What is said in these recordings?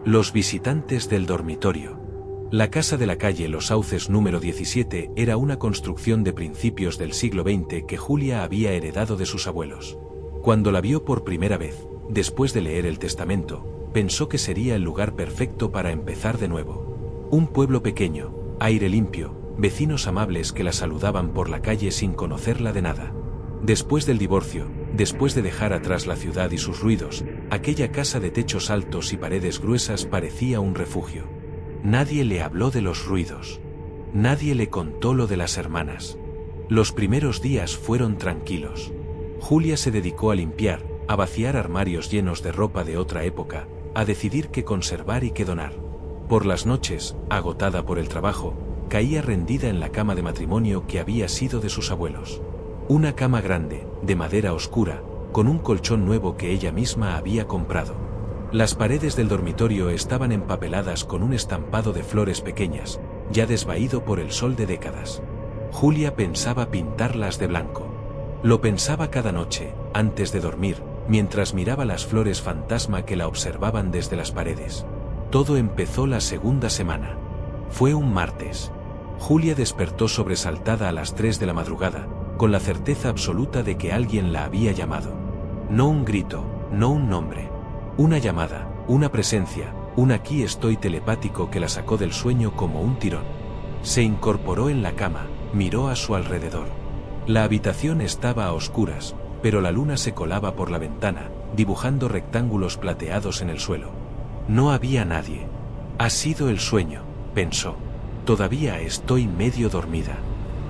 Los visitantes del dormitorio. La casa de la calle Los Sauces número 17 era una construcción de principios del siglo XX que Julia había heredado de sus abuelos. Cuando la vio por primera vez, después de leer el testamento, pensó que sería el lugar perfecto para empezar de nuevo. Un pueblo pequeño, aire limpio, vecinos amables que la saludaban por la calle sin conocerla de nada. Después del divorcio, después de dejar atrás la ciudad y sus ruidos, aquella casa de techos altos y paredes gruesas parecía un refugio. Nadie le habló de los ruidos. Nadie le contó lo de las hermanas. Los primeros días fueron tranquilos. Julia se dedicó a limpiar, a vaciar armarios llenos de ropa de otra época, a decidir qué conservar y qué donar. Por las noches, agotada por el trabajo, caía rendida en la cama de matrimonio que había sido de sus abuelos. Una cama grande, de madera oscura, con un colchón nuevo que ella misma había comprado. Las paredes del dormitorio estaban empapeladas con un estampado de flores pequeñas, ya desvaído por el sol de décadas. Julia pensaba pintarlas de blanco. Lo pensaba cada noche, antes de dormir, mientras miraba las flores fantasma que la observaban desde las paredes. Todo empezó la segunda semana. Fue un martes. Julia despertó sobresaltada a las 3 de la madrugada, con la certeza absoluta de que alguien la había llamado. No un grito, no un nombre. Una llamada, una presencia, un aquí estoy telepático que la sacó del sueño como un tirón. Se incorporó en la cama, miró a su alrededor. La habitación estaba a oscuras, pero la luna se colaba por la ventana, dibujando rectángulos plateados en el suelo. No había nadie. Ha sido el sueño, pensó. Todavía estoy medio dormida.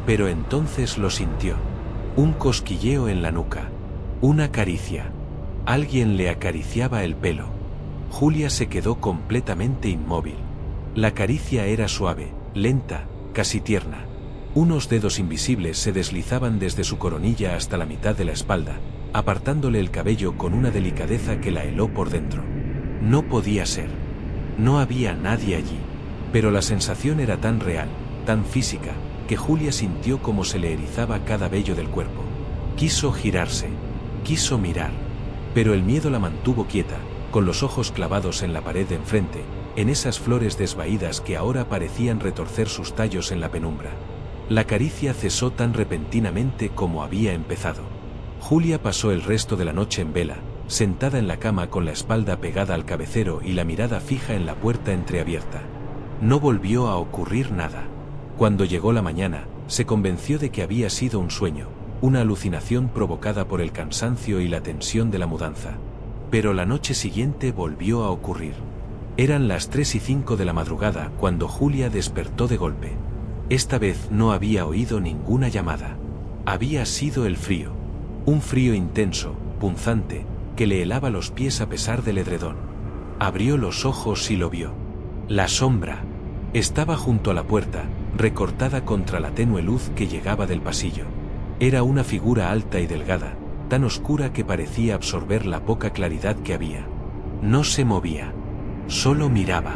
Pero entonces lo sintió. Un cosquilleo en la nuca. Una caricia. Alguien le acariciaba el pelo. Julia se quedó completamente inmóvil. La caricia era suave, lenta, casi tierna. Unos dedos invisibles se deslizaban desde su coronilla hasta la mitad de la espalda, apartándole el cabello con una delicadeza que la heló por dentro. No podía ser. No había nadie allí. Pero la sensación era tan real, tan física, que Julia sintió como se le erizaba cada vello del cuerpo. Quiso girarse, quiso mirar. Pero el miedo la mantuvo quieta, con los ojos clavados en la pared de enfrente, en esas flores desvaídas que ahora parecían retorcer sus tallos en la penumbra. La caricia cesó tan repentinamente como había empezado. Julia pasó el resto de la noche en vela, sentada en la cama con la espalda pegada al cabecero y la mirada fija en la puerta entreabierta. No volvió a ocurrir nada. Cuando llegó la mañana, se convenció de que había sido un sueño, una alucinación provocada por el cansancio y la tensión de la mudanza. Pero la noche siguiente volvió a ocurrir. Eran las 3:05 de la madrugada cuando Julia despertó de golpe. Esta vez no había oído ninguna llamada. Había sido el frío. Un frío intenso, punzante, que le helaba los pies a pesar del edredón. Abrió los ojos y lo vio. La sombra. Estaba junto a la puerta, recortada contra la tenue luz que llegaba del pasillo. Era una figura alta y delgada, tan oscura que parecía absorber la poca claridad que había. No se movía. Solo miraba.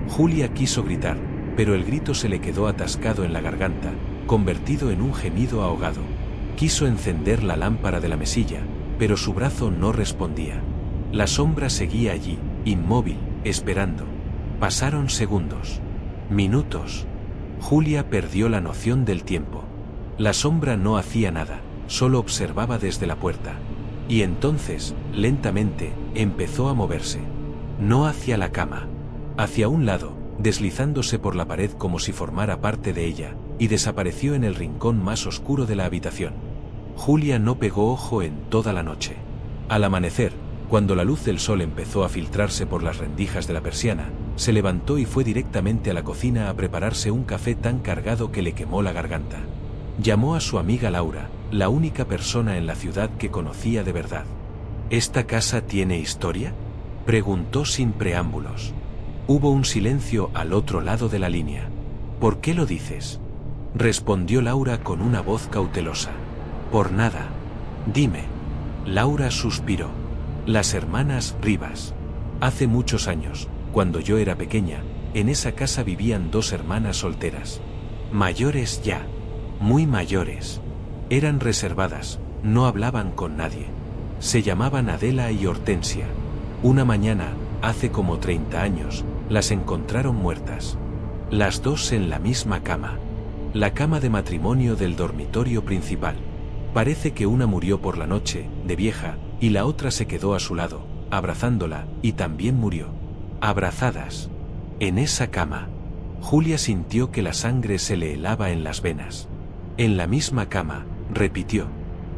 Julia quiso gritar, pero el grito se le quedó atascado en la garganta, convertido en un gemido ahogado. Quiso encender la lámpara de la mesilla, pero su brazo no respondía. La sombra seguía allí, inmóvil, esperando. Pasaron segundos. Minutos. Julia perdió la noción del tiempo. La sombra no hacía nada, solo observaba desde la puerta. Y entonces, lentamente, empezó a moverse. No hacia la cama. Hacia un lado, deslizándose por la pared como si formara parte de ella, y desapareció en el rincón más oscuro de la habitación. Julia no pegó ojo en toda la noche. Al amanecer, cuando la luz del sol empezó a filtrarse por las rendijas de la persiana, se levantó y fue directamente a la cocina a prepararse un café tan cargado que le quemó la garganta. Llamó a su amiga Laura, la única persona en la ciudad que conocía de verdad. ¿Esta casa tiene historia?, preguntó sin preámbulos. Hubo un silencio al otro lado de la línea. ¿Por qué lo dices?, respondió Laura con una voz cautelosa. Por nada. Dime. Laura suspiró. Las hermanas Rivas. Hace muchos años, cuando yo era pequeña, en esa casa vivían 2 hermanas solteras. Mayores ya. Muy mayores. Eran reservadas, no hablaban con nadie. Se llamaban Adela y Hortensia. Una mañana, hace como 30 años, las encontraron muertas. Las dos en la misma cama. La cama de matrimonio del dormitorio principal. Parece que una murió por la noche, de vieja, y la otra se quedó a su lado, abrazándola, y también murió. Abrazadas. En esa cama. Julia sintió que la sangre se le helaba en las venas. En la misma cama, repitió.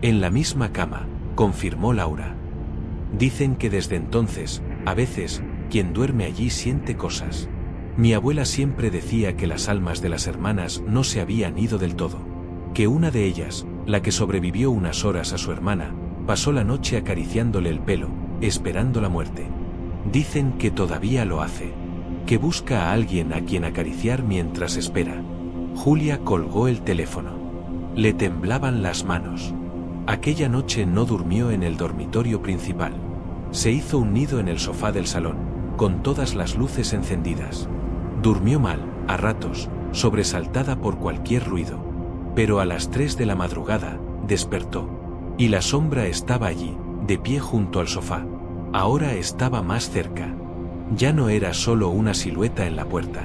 En la misma cama, confirmó Laura. Dicen que desde entonces, a veces, quien duerme allí siente cosas. Mi abuela siempre decía que las almas de las hermanas no se habían ido del todo. Que una de ellas, la que sobrevivió unas horas a su hermana, pasó la noche acariciándole el pelo, esperando la muerte. Dicen que todavía lo hace. Que busca a alguien a quien acariciar mientras espera. Julia colgó el teléfono. Le temblaban las manos. Aquella noche no durmió en el dormitorio principal. Se hizo un nido en el sofá del salón, con todas las luces encendidas. Durmió mal, a ratos, sobresaltada por cualquier ruido. Pero a las 3 de la madrugada, despertó. Y la sombra estaba allí, de pie junto al sofá. Ahora estaba más cerca. Ya no era solo una silueta en la puerta.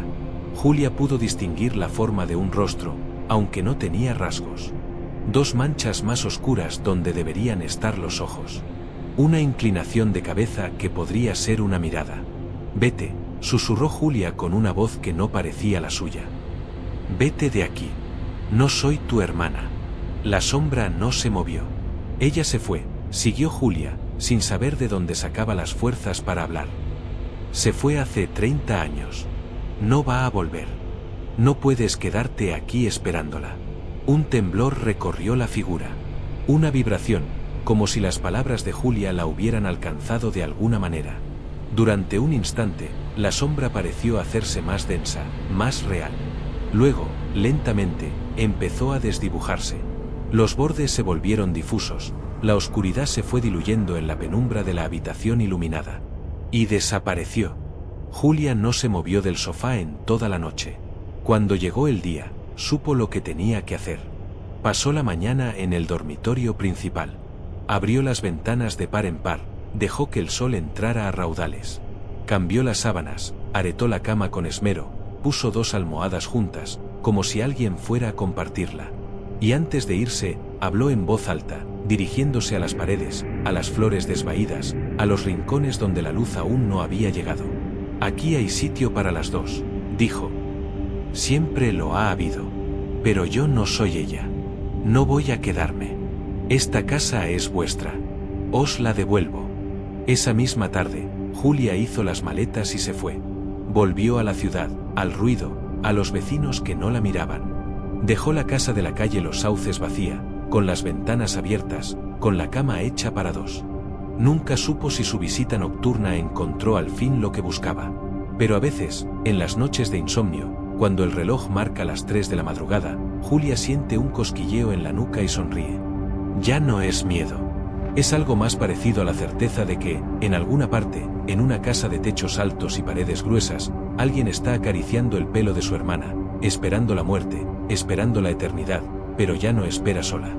Julia pudo distinguir la forma de un rostro, aunque no tenía rasgos. 2 manchas más oscuras donde deberían estar los ojos. Una inclinación de cabeza que podría ser una mirada. Vete, susurró Julia con una voz que no parecía la suya. Vete de aquí. No soy tu hermana. La sombra no se movió. Ella se fue, siguió Julia, sin saber de dónde sacaba las fuerzas para hablar. Se fue hace 30 años. No va a volver. No puedes quedarte aquí esperándola. Un temblor recorrió la figura. Una vibración, como si las palabras de Julia la hubieran alcanzado de alguna manera. Durante un instante, la sombra pareció hacerse más densa, más real. Luego, lentamente, empezó a desdibujarse. Los bordes se volvieron difusos, la oscuridad se fue diluyendo en la penumbra de la habitación iluminada. Y desapareció. Julia no se movió del sofá en toda la noche. Cuando llegó el día, supo lo que tenía que hacer. Pasó la mañana en el dormitorio principal. Abrió las ventanas de par en par, dejó que el sol entrara a raudales. Cambió las sábanas, aretó la cama con esmero, puso 2 almohadas juntas, como si alguien fuera a compartirla. Y antes de irse, habló en voz alta, dirigiéndose a las paredes, a las flores desvaídas, a los rincones donde la luz aún no había llegado. Aquí hay sitio para las 2, dijo. Siempre lo ha habido. Pero yo no soy ella. No voy a quedarme. Esta casa es vuestra. Os la devuelvo. Esa misma tarde, Julia hizo las maletas y se fue. Volvió a la ciudad, al ruido, a los vecinos que no la miraban. Dejó la casa de la calle Los Sauces vacía, con las ventanas abiertas, con la cama hecha para 2. Nunca supo si su visita nocturna encontró al fin lo que buscaba. Pero a veces, en las noches de insomnio, cuando el reloj marca las 3 de la madrugada, Julia siente un cosquilleo en la nuca y sonríe. Ya no es miedo. Es algo más parecido a la certeza de que, en alguna parte, en una casa de techos altos y paredes gruesas, alguien está acariciando el pelo de su hermana, esperando la muerte, esperando la eternidad, pero ya no espera sola.